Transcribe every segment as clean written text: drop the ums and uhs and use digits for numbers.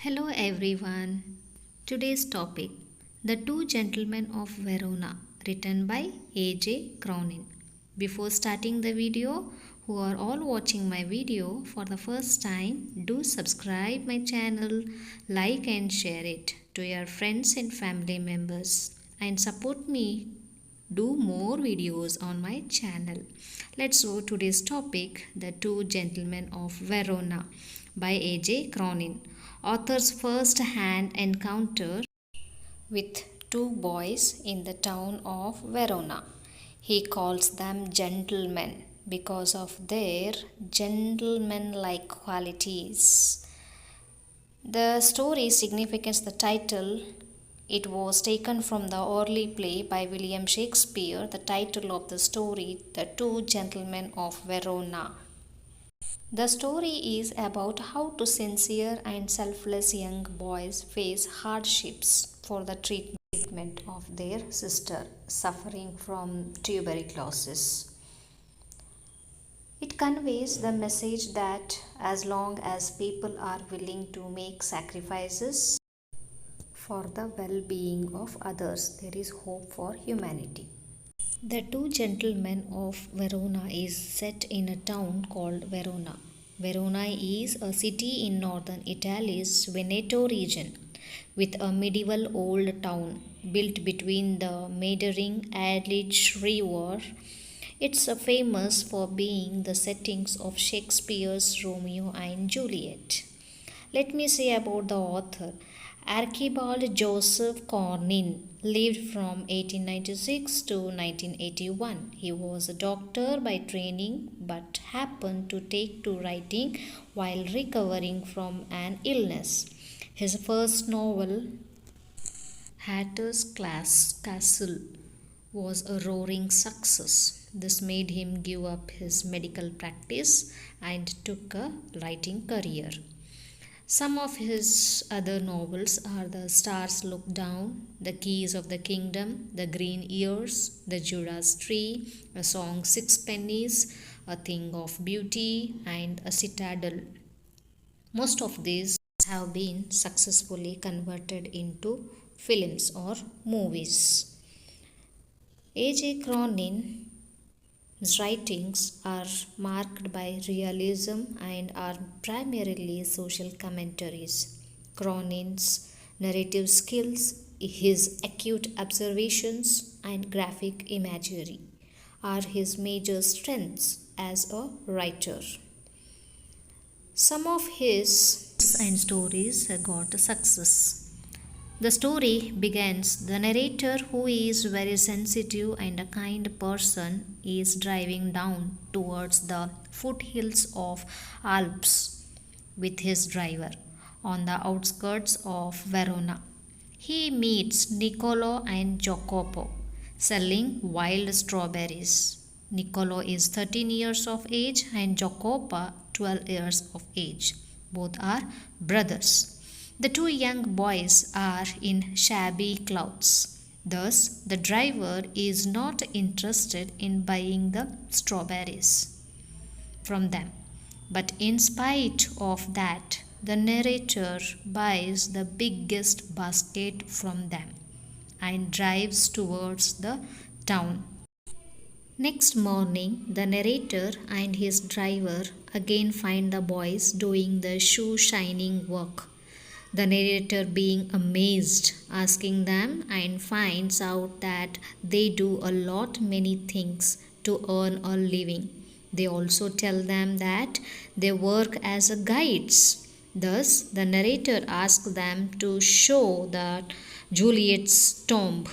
Hello everyone. Today's topic The Two Gentlemen of Verona, written by A.J. Cronin. Before starting the video, who are all watching my video for the first time, do subscribe my channel, like and share it to your friends and family members and support me do more videos on my channel. Let's go to today's topic The Two Gentlemen of Verona by A.J. Cronin. Author's first hand encounter with two boys in the town of Verona. He calls them gentlemen because of their gentleman-like qualities. The story significance the title it was taken from the early play by William Shakespeare. The title of the story The Two Gentlemen of Verona. The story is about how two sincere and selfless young boys face hardships for the treatment of their sister suffering from tuberculosis. It conveys the message that as long as people are willing to make sacrifices for the well being of others, there is hope for humanity. The Two Gentlemen of Verona is set in a town called Verona. Verona is a city in northern Italy's Veneto region with a medieval old town built between the meandering Adige River. It's famous for being the settings of Shakespeare's Romeo and Juliet. Let me say about the author. Archibald Joseph Cornyn lived from 1896 to 1981. He was a doctor by training but happened to take to writing while recovering from an illness. His first novel, Hatter's Castle, was a roaring success. This made him give up his medical practice and took a writing career. Some of his other novels are The Stars Look Down, The Keys of the Kingdom, The Green Years, The Judas Tree, A Song Six Pennies, A Thing of Beauty, and A Citadel. Most of these have been successfully converted into films or movies. A.J. Cronin his writings are marked by realism and are primarily social commentaries. Cronin's narrative skills, his acute observations, and graphic imagery are his major strengths as a writer. Some of his and stories got success. The story begins the narrator, who is very sensitive and a kind person, is driving down towards the foothills of Alps with his driver on the outskirts of Verona. He meets Niccolo and Jacopo selling wild strawberries. Niccolo is 13 years of age and Jacopo 12 years of age. Both are brothers. The two young boys are in shabby clothes. Thus, the driver is not interested in buying the strawberries from them. But in spite of that, the narrator buys the biggest basket from them and drives towards the town. Next morning, the narrator and his driver again find the boys doing the shoe shining work. The narrator, being amazed, asking them and finds out that they do a lot many things to earn a living. They also tell them that they work as guides. Thus, the narrator asks them to show the Juliet's tomb.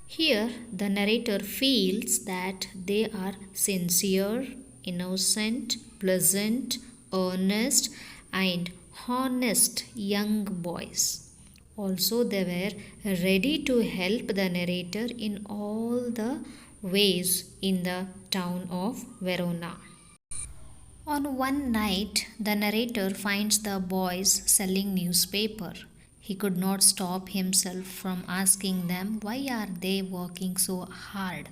Here, the narrator feels that they are sincere, innocent, pleasant, earnest, and honest young boys. Also, they were ready to help the narrator in all the ways in the town of Verona. On one night, the narrator finds the boys selling newspaper. He could not stop himself from asking them why are they working so hard.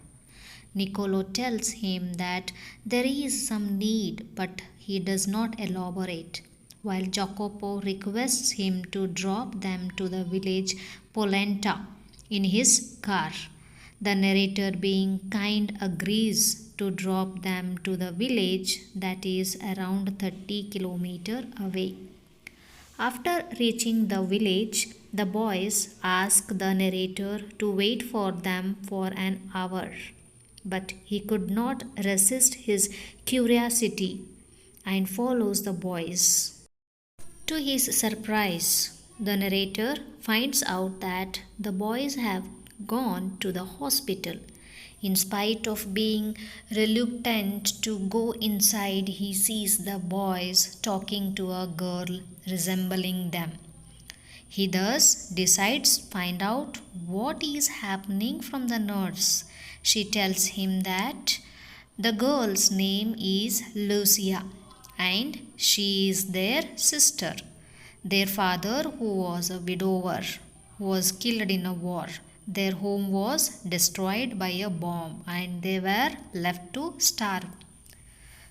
Niccolo tells him that there is some need, but he does not elaborate. while Jacopo requests him to drop them to the village Polenta in his car. The narrator, being kind, agrees to drop them to the village that is around 30 kilometers away. After reaching the village, the boys ask the narrator to wait for them for an hour. But he could not resist his curiosity and follows the boys. To his surprise, the narrator finds out that the boys have gone to the hospital. In spite of being reluctant to go inside, he sees the boys talking to a girl resembling them. He thus decides to find out what is happening from the nurse. She tells him that the girl's name is Lucia and she is their sister. Their father, who was a widower, was killed in a war. Their home was destroyed by a bomb and they were left to starve.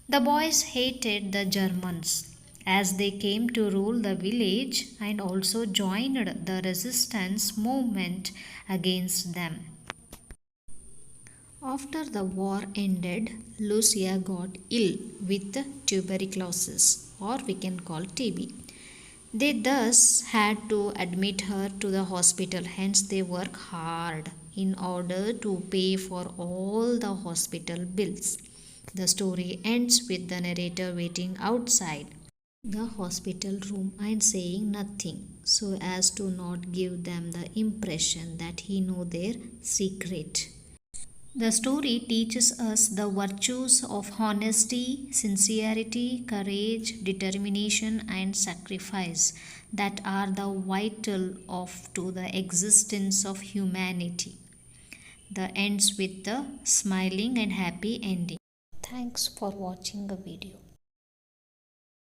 The boys hated the Germans as they came to rule the village and also joined the resistance movement against them. After the war ended, Lucia got ill with tuberculosis, or we can call TB. They thus had to admit her to the hospital, hence they work hard in order to pay for all the hospital bills. The story ends with the narrator waiting outside the hospital room and saying nothing so as to not give them the impression that he knows their secret. The story teaches us the virtues of honesty, sincerity, courage, determination, and sacrifice that are the vital of to the existence of humanity. The ends with the smiling and happy ending. Thanks for watching the video.